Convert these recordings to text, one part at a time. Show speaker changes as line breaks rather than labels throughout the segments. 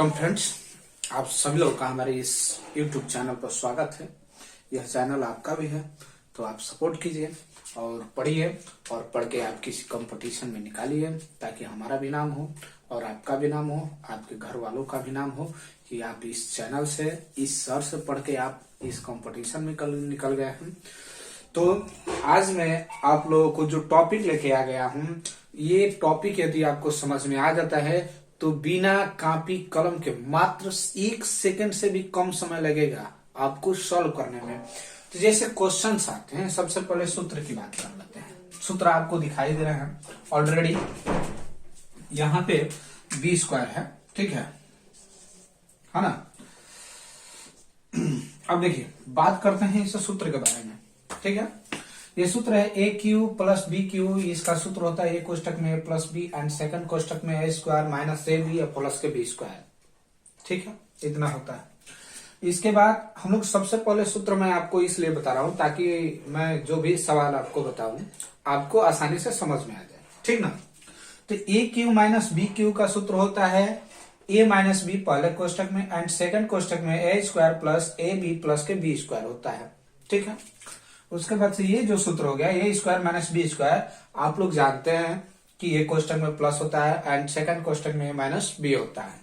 Welcome friends, आप सभी लोगों का हमारे इस YouTube चैनल पर स्वागत है। यह चैनल आपका भी है, तो आप सपोर्ट कीजिए और पढ़िए और पढ़ के आप किसी कंपटीशन में निकालिए ताकि हमारा भी नाम हो और आपका भी नाम हो, आपके घर वालों का भी नाम हो कि आप इस चैनल से, इस सर से पढ़ के आप इस कंपटीशन में निकल गए हैं। तो आज मैं आप लोगों को जो टॉपिक लेके आ गया हूँ, ये टॉपिक यदि आपको समझ में आ जाता है तो बिना कॉपी कलम के मात्र 1 सेकंड से भी कम समय लगेगा आपको सॉल्व करने में। तो जैसे क्वेश्चंस आते हैं, सबसे पहले सूत्र की बात कर लेते हैं। सूत्र आपको दिखाई दे रहे हैं ऑलरेडी, यहाँ पे बी स्क्वायर है, ठीक है ना। अब देखिए, बात करते हैं इस सूत्र के बारे में, ठीक है। ये सूत्र है A cube plus B cube, इसका सूत्र होता है ए कोष्टक में A plus B and second कोष्टक में A square minus A B plus के बी स्क्वायर, ठीक है, इतना होता है। इसके बाद हम लोग सबसे पहले सूत्र मैं आपको इसलिए बता रहा हूं ताकि मैं जो भी सवाल आपको बताऊं आपको आसानी से समझ में आ जाए, ठीक ना। तो ए क्यू माइनस बी क्यू का सूत्र होता है ए माइनस बी पहले कोष्टक में एंड सेकंड कोष्टक में A square plus A B plus के बी स्क्वायर होता है, ठीक है। उसके बाद से ये जो सूत्र हो गया ए स्क्वायर माइनस बी स्क्वायर, आप लोग जानते हैं कि ये कोष्टक में प्लस होता है एंड सेकंड कोष्टक में माइनस बी होता है।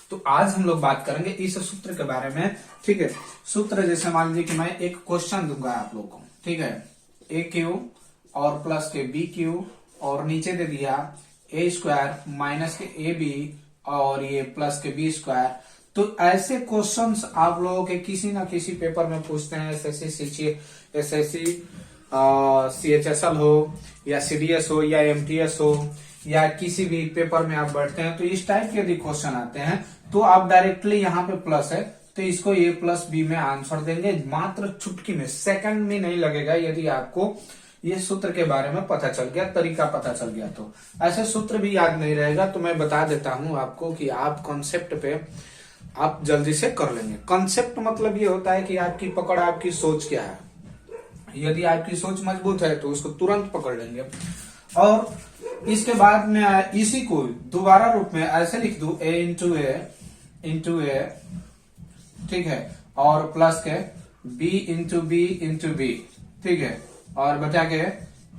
तो आज हम लोग बात करेंगे इस सूत्र के बारे में, ठीक है। सूत्र जैसे मान लीजिए कि मैं एक क्वेश्चन दूंगा आप लोग को, ठीक है, ए क्यू और प्लस के बी क्यू और नीचे दे दिया ए स्क्वायर माइनस के ए बी और ये प्लस के बी स्क्वायर। तो ऐसे क्वेश्चंस आप लोगों के किसी ना किसी पेपर में पूछते हैं, एसएससी CHSL हो या CDS हो या MTS हो या किसी भी पेपर में आप बैठते हैं, तो इस टाइप के यदि क्वेश्चन आते हैं तो आप डायरेक्टली यहाँ पे प्लस है तो इसको ए प्लस बी में आंसर देंगे, मात्र चुटकी में, सेकंड में नहीं लगेगा। यदि आपको ये सूत्र के बारे में पता चल गया, तरीका पता चल गया, तो ऐसे सूत्र भी याद नहीं रहेगा। तो मैं बता देता हूं आपको कि आप कॉन्सेप्ट पे आप जल्दी से कर लेंगे। कॉन्सेप्ट मतलब ये होता है कि आपकी पकड़, आपकी सोच क्या है। यदि आपकी सोच मजबूत है तो उसको तुरंत पकड़ लेंगे। और इसके बाद में इसी को दोबारा रूप में ऐसे लिख दूं ए इंटू ए, ठीक है, और प्लस के बी इंटू बी, ठीक है, और बचा के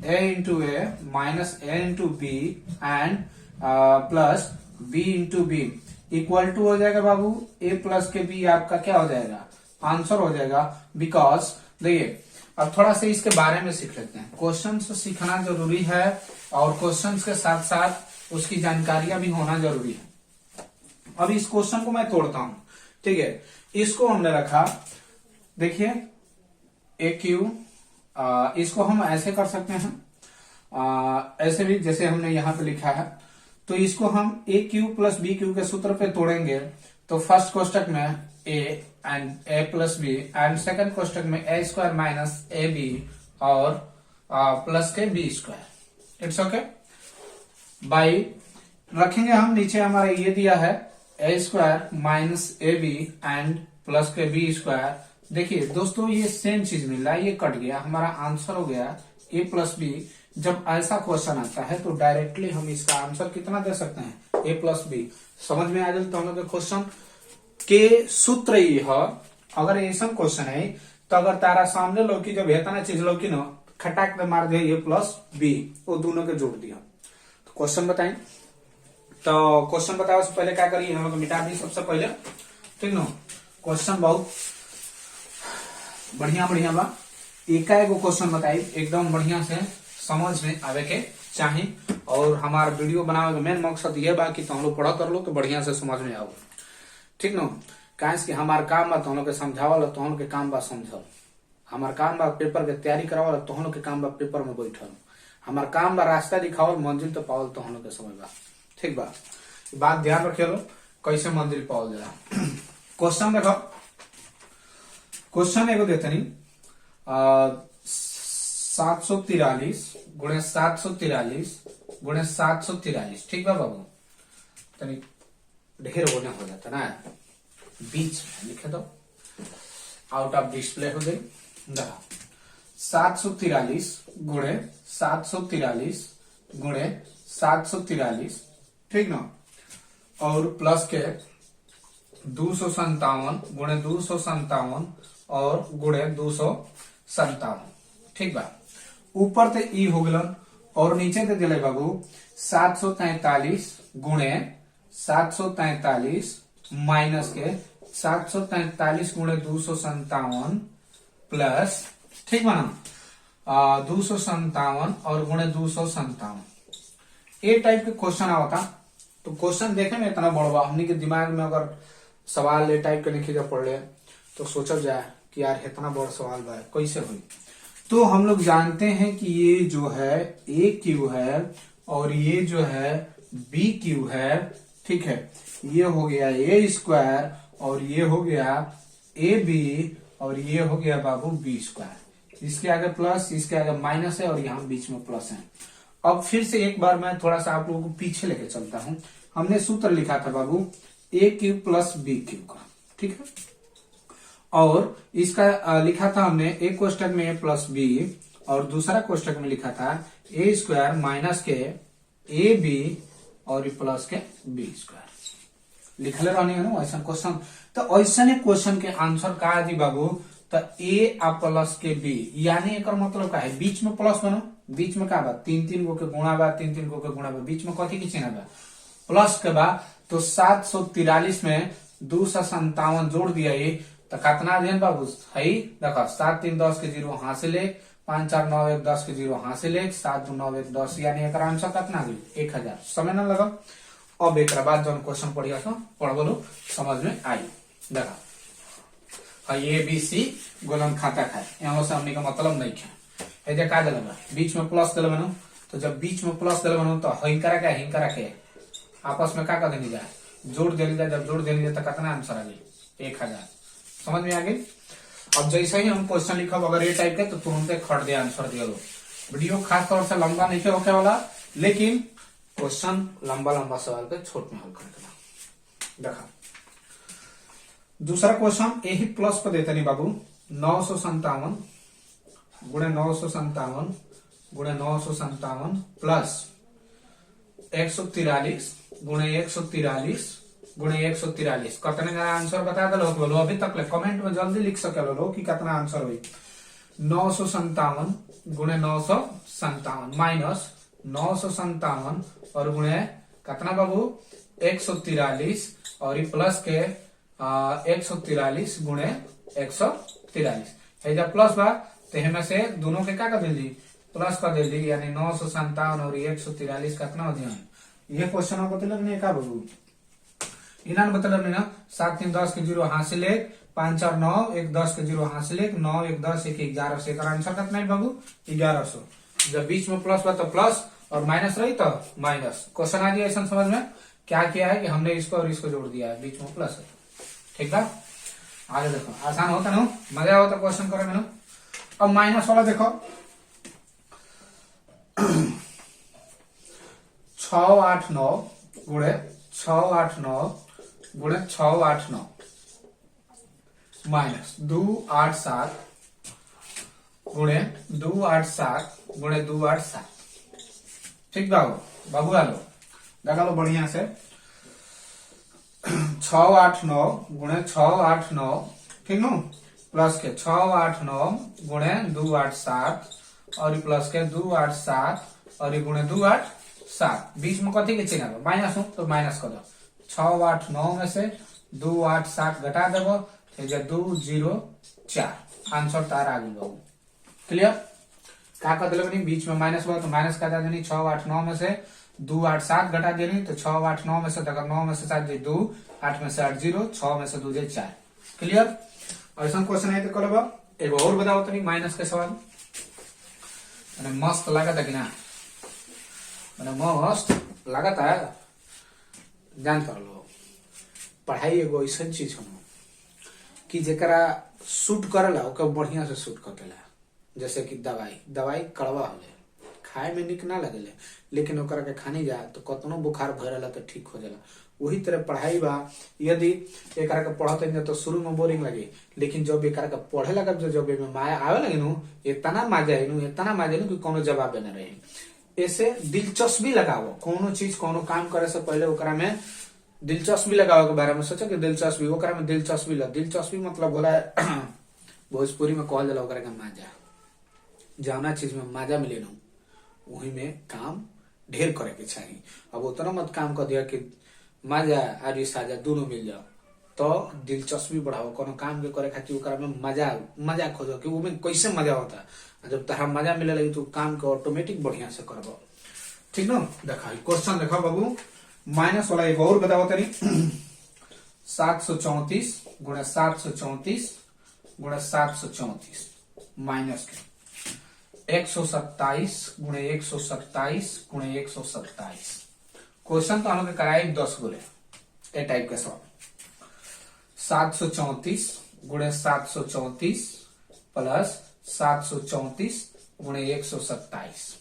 A into A minus A into B and plus B into B equal to हो जाएगा बाबू ए प्लस के बी, आपका क्या हो जाएगा, आंसर हो जाएगा। बिकॉज देखिए, अब थोड़ा सा इसके बारे में सीख लेते हैं। क्वेश्चंस सीखना जरूरी है और क्वेश्चंस के साथ साथ उसकी जानकारियां भी होना जरूरी है। अब इस क्वेश्चन को मैं तोड़ता हूं, ठीक है। इसको हमने रखा, देखिए ए क्यू, इसको हम ऐसे कर सकते हैं, ऐसे भी जैसे हमने यहाँ पे लिखा है। तो इसको हम A cube plus B cube के सूत्र पे तोड़ेंगे तो फर्स्ट कोष्टक में A and A plus B and second कोष्टक में A square minus A B और प्लस के B square, it's okay. By रखेंगे हम, नीचे हमारा ये दिया है A square minus A B and plus के बी स्क्वायर। देखिए दोस्तों, ये सेम चीज मिल रहा है, ये कट गया, हमारा आंसर हो गया ए प्लस बी। जब ऐसा क्वेश्चन आता है तो डायरेक्टली हम इसका आंसर कितना दे सकते हैं, ए प्लस बी। समझ में आ जाए तो हम लोग क्वेश्चन के सूत्र ही है। अगर ऐसा क्वेश्चन है तो अगर तारा सामने लौकी जब हेतना चीज लौकी ना खटाक में मार दिया ए प्लस बी, वो दोनों के जोड़ दिया। तो क्वेश्चन बताएं, तो क्वेश्चन बताओ से पहले क्या करिए, हम लोग मिटा दी सबसे पहले, ठीक ना। क्वेश्चन बहुत बढ़िया बा, एकाएगो क्वेश्चन बताई एकदम बढ़िया से समझ में आवे के चाहे। और हमारा वीडियो बनावे का मेन मकसद ये बा कि तुम लोग पढ़ा कर लो तो बढ़िया से समझ में आओ, ठीक ना। काहे कि हमार काम बा तुम लोग के समझावल, तुम लोग के काम बा समझल। हमार काम बा पेपर के तैयारी करावल, तुम लोग के काम बा पेपर में बैठल। हमार काम बा रास्ता दिखावल, मंजिल तो पावल तुम लोग के समझ बा, ठीक बा। बात ध्यान रखे लो कैसे मंजिल पावल जाला। क्वेश्चन देखो, क्वेश्चन एगो देते नहीं 743 गुणे 743 गुणे 743, ठीक बा बाबू। तनी ढेर होने हो जाता ना, बीच में लिखे दो, आउट ऑफ डिस्प्ले हो गई। 743 गुणे 743 गुणे 743, ठीक ना। और प्लस के 257 गुणे 257 और गुणे 257। ठीक बा, ऊपर ते ई हो गलन और नीचे ते दिले बाबू 743 गुणे 743 माइनस के 743 गुणे 257 प्लस, ठीक बा ना, 257 और गुणे 257। ए टाइप के क्वेश्चन आवता तो क्वेश्चन देखे में इतना बड़वा, हमनी के दिमाग में अगर सवाल ए टाइप के लिखे जा पड़ तो सोचल जाए कि यार इतना बड़ा सवाल बा कैसे हुई। तो हम लोग जानते हैं कि ये जो है ए क्यू है और ये जो है बी क्यू है। ठीक है, ये हो गया ए स्क्वायर और ये हो गया ए बी और ये हो गया बाबू बी स्क्वायर। इसके आगे प्लस, इसके आगे माइनस है और यहाँ बीच में प्लस है। अब फिर से एक बार मैं थोड़ा सा आप लोगों को पीछे लेके चलता हूं। हमने सूत्र लिखा था बाबू ए क्यू प्लस बी क्यू का, ठीक है, और इसका लिखा था हमने एक कोष्टक में ए प्लस बी और दूसरा कोष्टक में लिखा था ए स्क्वायर माइनस के ए बी और प्लस के बी स्क्वायर। लिखले रहनी है ना ऐसा क्वेश्चन। तो ऐसा क्वेश्चन के आंसर का जी बाबू, तो ए आ प्लस के बी, यानी एक मतलब का है बीच में प्लस बनो, बीच में का बा 3-3 गो के गुणा बा, 3-3 गो के गुणा बा, बीच में कथी की चिन्ह बा प्लस के बा। तो 743 में 257 जोड़ दिया ये तो कितना दिन बाबू है, देखो 7 3 10 के 0 हासिल 5 4 9 1 10 के 0 हासिल 7 2 9 1 10, यानी एक आंसर कितना गई 1000। समय ना लगा। अब एक बाद जो क्वेश्चन पढ़िया पढ़ बोलो समझ में आई। देखा ए बी सी गोलन खाता खाए, यहाँ से हमने का मतलब नहीं है का दिल बीच में प्लस दिल बनो। तो जब बीच में प्लस दिल बनो तो हिंकरा के आपस में का कर देनी जाए, जोड़ देनी जाए। जब जोड़ देनी जाए तो कितना आंसर आ गई 1000। समझ में आ गई। अब जैसे ही हम क्वेश्चन लिखब अगर ये टाइप के तो तुरंत खट दे आंसर दिया लो। वीडियो खास तौर से लंबा नहीं होके वाला, लेकिन क्वेश्चन लंबा लंबा सवाल के छोट में हल करके देखा। दूसरा क्वेश्चन यही प्लस पर देते नहीं बाबू 957 गुणे 957 गुणे 957 प्लस 143 गुणे 143 गुणे 143। कितने का आंसर बता दो बोलो, अभी तक ले कमेंट में जल्दी लिख सके लो कि कितना आंसर हुई। 957 गुणे 957 माइनस 957 और गुणे कितना बाबू 143 और ये प्लस के 143 गुणे 143 है। जब प्लस बा तो हमें से दोनों के क्या कर दिल प्लस कर दिल, यानी 957 और 143 कितना हो दिया। ये क्वेश्चन बतल नहीं का बाबू, इन्होंने बतल नहीं ना। 7 3 10 के 0 हासिल 5 4 9 1 10 के 0 हासिल 9 1 10 1 11 से आंसर कितना है बाबू 1100। जब बीच में प्लस बा तो प्लस और माइनस रही तो माइनस। क्वेश्चन आ गया ऐसा समझ में। क्या किया है कि हमने इसको और इसको जोड़ दिया है, बीच में प्लस है। ठीक है, आगे देखो आसान होता ना, मजा होता क्वेश्चन करे ना। अब माइनस वाला देखो 689 गुणे 689 गुणे 689 माइनस 287 गुणे 287 गुणे 287। ठीक बाबू आलो लगा लो बढ़िया से। 689 गुणे 689, ठीक नो, प्लस के 689 गुणे 287 और प्लस के 287 और गुणे 287। बीच में कथी के चिन्ह माइनस हो तो माइनस कर दो। 689 में से 287 घटा देव 204, आंसर तार आ गई बाबू। क्लियर। क्या कर दिल बीच में माइनस हुआ तो माइनस का देनी। 689 में से 287 घटा देनी तो 689 में से 9 में से 7 2 8 में से 8 0 6 में से 2 4। क्लियर। ऐसा क्वेश्चन है तो करो एक और बताओ तो नहीं माइनस के सवाल। मैंने मस्त लगा था कि ना, मैंने मस्त लगा था। जान कर लो पढ़ाई एगो ऐसा चीज हो कि जरा सूट करेला ओकर बढ़िया से सूट करेला। जैसे कि दवाई कड़वा होले खाए में निक ना लगेले, लेकिन ओकरा के खानी जा तो कतनो बुखार भरेला तो ठीक हो जाला। वही तरह पढ़ाई बा, यदि एकरा के पढ़ते तो शुरू में बोरिंग लगे, लेकिन जब एकरा के पढ़े लगा जब माया आवे लगे नु इतना मजा आई कि कोनो जवाब न रहे। ऐसे दिलचस्पी लगाओ कोनो चीज कोनो काम करे से पहले ओकरा में दिलचस्पी लगावे के बारे में सोचा कि दिलचस्पी ओकरा में दिलचस्पी मतलब होला भोजपुरी में कहल जाला ओकरा के मजा। जौना चीज में मजा मिले ना वही में काम ढेर करे के चाहिए। अब उतना मत काम कर दिया कि मजा और साजा दोनों मिल जाओ, तो दिलचस्पी बढ़ाओ कोनो काम के करे खातिर ओकरा में मजा खोजो कि उसमें कैसे मजा होता। जब तहरा मजा मिले लगी तो काम के ऑटोमेटिक बढ़िया से करबो। ठीक ना। देखा क्वेश्चन देखा बाबू, माइनस वाला एक और बताओ तरी 734 गुणा 734 गुणा 734 माइनस के 127 गुणे 127 गुणे 127। क्वेश्चन तो हम लोग कराए 10 गुणे ए टाइप का सवाल। 734 गुणे 734 प्लस 734 गुणे 127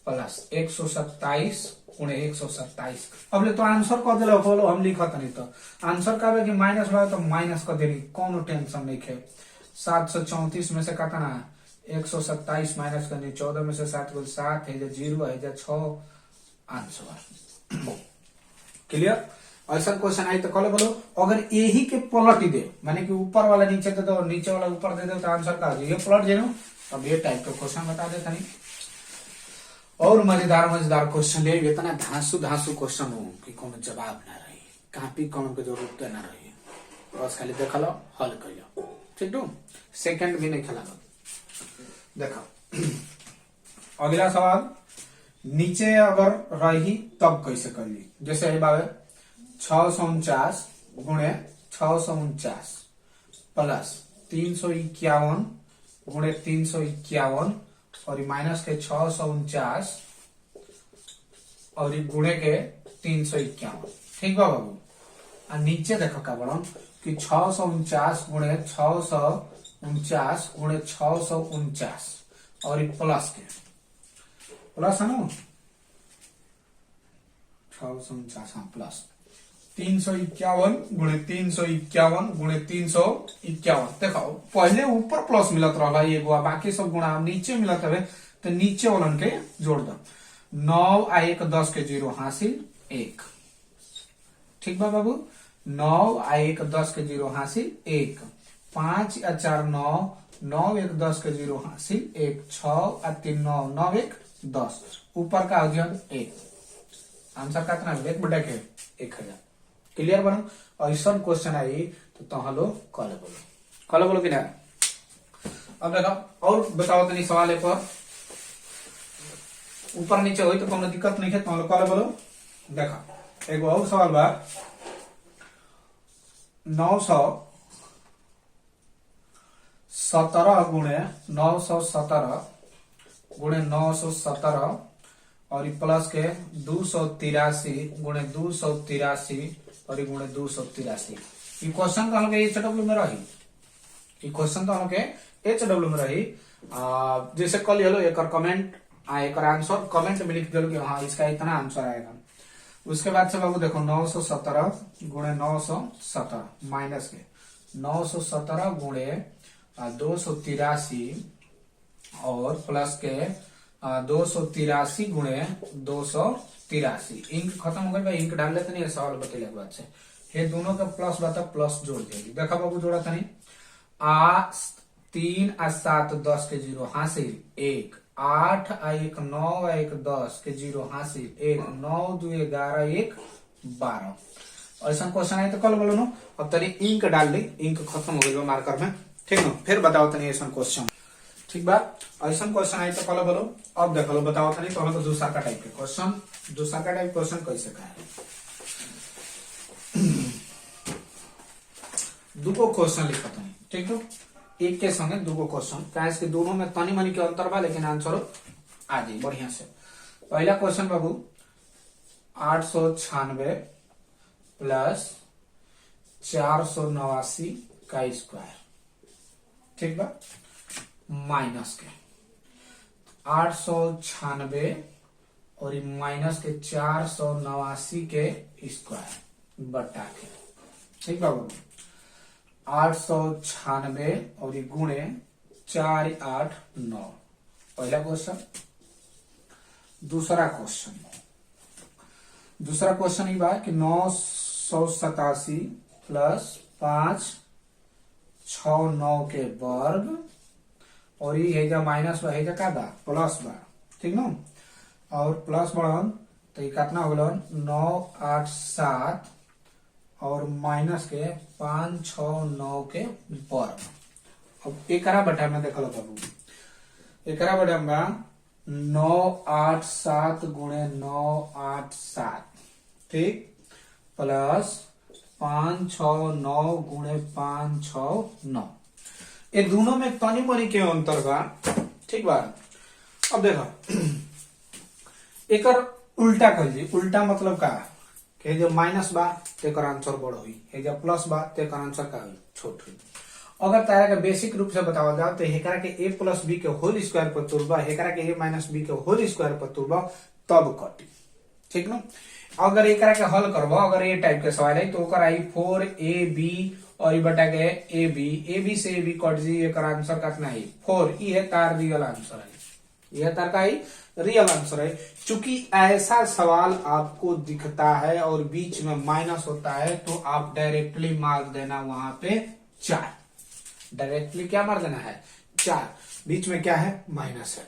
प्लस 127 गुणे 127। अब ले तो आंसर कर दिला बोलो हम लिखत नहीं तो आंसर का कि माइनस वाला तो माइनस कर देनी, कोनो टेंशन नहीं है। 734 में से काटना 127 माइनस करनी, 14 में से 7 को 7 है 0 है 6 आंसर। क्लियर। ऐसा क्वेश्चन आई तो कल बोलो अगर यही के पलट दे माने कि ऊपर वाला नीचे दे दो और नीचे वाला ऊपर दे दो तो आंसर का ये पलट दे। अब ये टाइप का क्वेश्चन बता देता नहीं। और मजेदार क्वेश्चन ले इतना धांसू क्वेश्चन हो कि कोनो जवाब ना रही, कॉपी कलम के जरूरत ना रही, बस खाली देख लो हल कर लो। ठीक है, सेकंड भी नहीं खेला। देखो अगला सवाल, नीचे अगर रही तब कैसे कर ली। जैसे बाबे 649 गुणे 649 प्लस 351 गुणे 351 और माइनस के 649 और गुणे के 351। ठीक बा बाबू। आ नीचे देखो का बड़न कि 649 गुणे 649 गुणे 649 और प्लस के प्लस है ना 649 हाँ प्लस 351 गुणे 351 गुणे 351। देखो पहले ऊपर प्लस मिलत रहा एगो, बाकी सब गुणा नीचे मिलत है तो नीचे वालन के जोड़ दो। 9 आ 1 10 के 0 हासिल 1। ठीक बा बाबू। 9 आ 1 10 के 0 हासिल 1। 5 आ 4 9 9 1 10 के 0 हासिल 1। 6 आ 3 9 9 1 10 ऊपर का अध्ययन 1। आंसर कितना 1/के 1000। क्लियर बनो। ऐसा क्वेश्चन आई तो तुम लोग कल बोलो कि ना। अब देखो और बताओ तनी सवाल पर ऊपर नीचे हो तो कोनो दिक्कत नहीं है, तुम लोग कल बोलो। देखो एगो और सवाल बा 917 गुणे 917 गुणे 917 और प्लस के 283 गुणे 283 और गुणे 283। ये क्वेश्चन तो हम एचडब्ल्यू में रही, ये क्वेश्चन तो हम एचडब्ल्यू में रही। जैसे कल हेलो एक कमेंट एक आंसर कमेंट में लिख दो कि हाँ इसका इतना आंसर आएगा। उसके बाद से बाबू देखो 917 गुणे 917 माइनस के 917 गुणे 283 और प्लस के 283 गुणे 283। इंक खत्म हो गई, इंक डाल लेते नहीं सवाल बतेले के बाद से ये दोनों का प्लस बता प्लस जोड़ देगी। देखा बाबू जोड़ा था नहीं 3 आ 7 10 के 0 हासिल 1। 8 आ 1 9 आ 1 10 के 0 हासिल 1। 9 2 11 1 12। ऐसा क्वेश्चन है तो कल बोलो नो। अब तनी इंक डाल ली, इंक खत्म हो गई मार्कर में। ठीक है, फिर बताओ तनी ऐसा क्वेश्चन। ठीक बा। ऐसा क्वेश्चन आई तो कल बोलो। अब देख लो बताओ तनी तो तो दूसरा का टाइप के क्वेश्चन। दूसरा का टाइप क्वेश्चन कैसे का है। दुगो क्वेश्चन लिखा था। ठीक है, एक के संगे दुगो क्वेश्चन कैसे कि दोनों में तनी मनी के अंतर बा लेकिन आंसर आ जाए बढ़िया से। पहला क्वेश्चन बाबू 896 प्लस 489 का स्क्वायर। ठीक बा माइनस के 896 और माइनस के 489 के स्क्वायर बटा के। ठीक बाबू 896 और गुणे 489। पहला क्वेश्चन। दूसरा क्वेश्चन ये बा कि 187 प्लस 569 के वर्ग और ये हेजा माइनस बा हेजा का बा प्लस बा, ठीक ना। और प्लस बढ़न तो ये कितना हो गलन 987 और माइनस के 569 के वर्ग। अब एकरा बटा में देखल बाबू, एकरा बटा में 987 गुणे 987, ठीक, प्लस 569 गुणे 569। ये दोनों में तनी मनी के अंतर बा, ठीक बा। अब देखो एकर उल्टा कर ली। उल्टा मतलब का कि जो माइनस बा तेकर आंसर बड़ हुई, जो प्लस बा तेकर आंसर का हुई छोट हुई। अगर तारा के बेसिक रूप से बतावल जाओ तो हेकरा के a प्लस बी के होल स्क्वायर पर तुलबा, हेकरा के a माइनस बी के होल स्क्वायर पर तुलबा तब कटी, ठीक ना। अगर एकरा के हल करबो, अगर ये टाइप के सवाल है तो ओकर आई 4ab और ये बटा के ab से ab कट जी, एकर आंसर कितना है 4। ये तार रियल आंसर है, यह तार का ही रियल आंसर है। चूंकि ऐसा सवाल आपको दिखता है और बीच में माइनस होता है तो आप डायरेक्टली मार देना वहां पे 4। डायरेक्टली क्या मार देना है 4, बीच में क्या है माइनस है,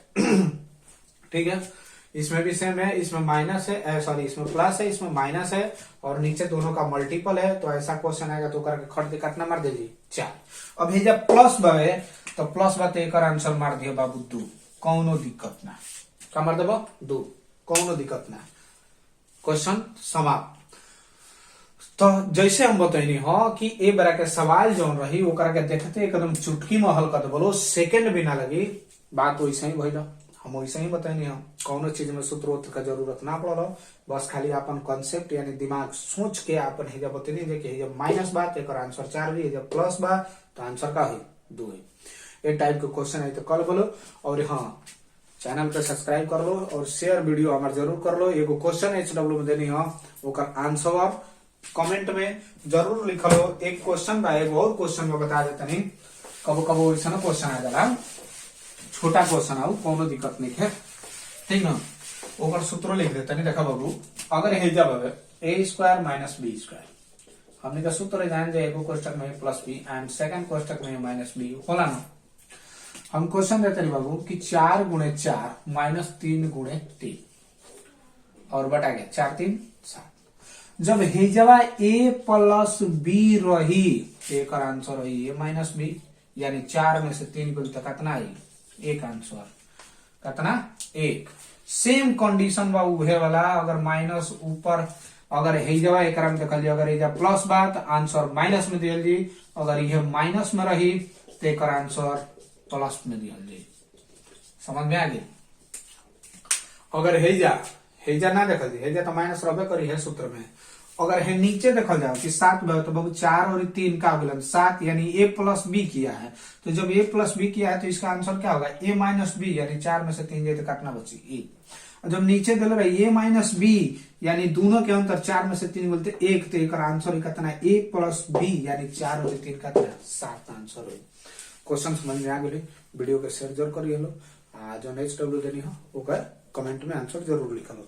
ठीक है। इसमें भी सेम है, इसमें माइनस है, सॉरी इसमें प्लस है, इसमें माइनस है और नीचे दोनों का मल्टीपल है। तो ऐसा क्वेश्चन आएगा तो करके खट दे कितना मार दीजिए 4। अब जब प्लस बा है तो प्लस बा तो एक आंसर मार दिए बाबू 2, कौनो दिक्कत ना। क्या मार देबो 2, कौनो दिक्कत ना, क्वेश्चन समाप्त। तो जैसे हम बतैनी हो कि ए बरा के सवाल जो रही ओकरा के देखते एकदम चुटकी में हल कर बोलो, सेकंड भी ना लगी, बात वैसे ही भइल। हम वैसे ही बतैनी हो, कौनो चीज में सूत्रोक्त का जरूरत ना पड़ो, बस खाली अपन कॉन्सेप्ट यानी दिमाग सोच के अपन हेजा बतैनी जे कि जब माइनस बा तो आंसर 4 भी, जब प्लस बा तो आंसर का हुई 2 है। ए टाइप के क्वेश्चन है तो कल बोलो। और हाँ, चैनल पे सब्सक्राइब कर लो और शेयर वीडियो हमारे जरूर कर लो। एगो क्वेश्चन HW में देनी हो, ओकर आंसर कमेंट में जरूर लिख लो। एक क्वेश्चन बा, एक और क्वेश्चन में बता देता नहीं, कबो कबो ऐसा क्वेश्चन आ जाला, छोटा क्वेश्चन आओ, कोनो दिक्कत नहीं है, ठीक ना। ओकर सूत्र लिख देता नहीं। देखा बाबू, अगर हेजा बाबे a square minus B square, हमने का सूत्र जान जाए एगो कोष्टक में प्लस बी एंड सेकंड कोष्टक में माइनस बी होला ना। हम क्वेश्चन देते हैं बाबू कि 4 गुणे 4 माइनस 3 गुणे 3 और बटा के 4 3 7। जब हेजवा a प्लस बी रही, एक आंसर रही a माइनस बी, यानी 4 में से 3 को तो कितना आई एक आंसर, कितना 1। सेम कंडीशन बा उहे वाला, अगर माइनस ऊपर, अगर हेजवा एक देखल जाए, अगर हेजा प्लस बा तो आंसर माइनस में दियल जी, अगर यह माइनस में रही तो एक आंसर प्लस में दियल जी। समझ में आ गई। अगर हेजा ना देखल जी, हेजा तो माइनस रहे करी है सूत्र में। अगर है नीचे देखल जाओ कि 7 बा तो बाबू 4 और 3 का हो 7, यानी a प्लस बी किया है। तो जब a प्लस बी किया है तो इसका आंसर क्या होगा a माइनस बी, यानी 4 में से 3 जाए तो काटना बची a। जब नीचे दिल रहा a माइनस बी, यानी दोनों के अंतर 4 में से 3 बोलते 1, तो एक आंसर कितना है a प्लस बी, यानी 4 और 3 का 7 आंसर हो। क्वेश्चन समझ में आ गए, वीडियो के शेयर जरूर करिए लो। जो HW देनी हो कमेंट में आंसर जरूर लिखा लो।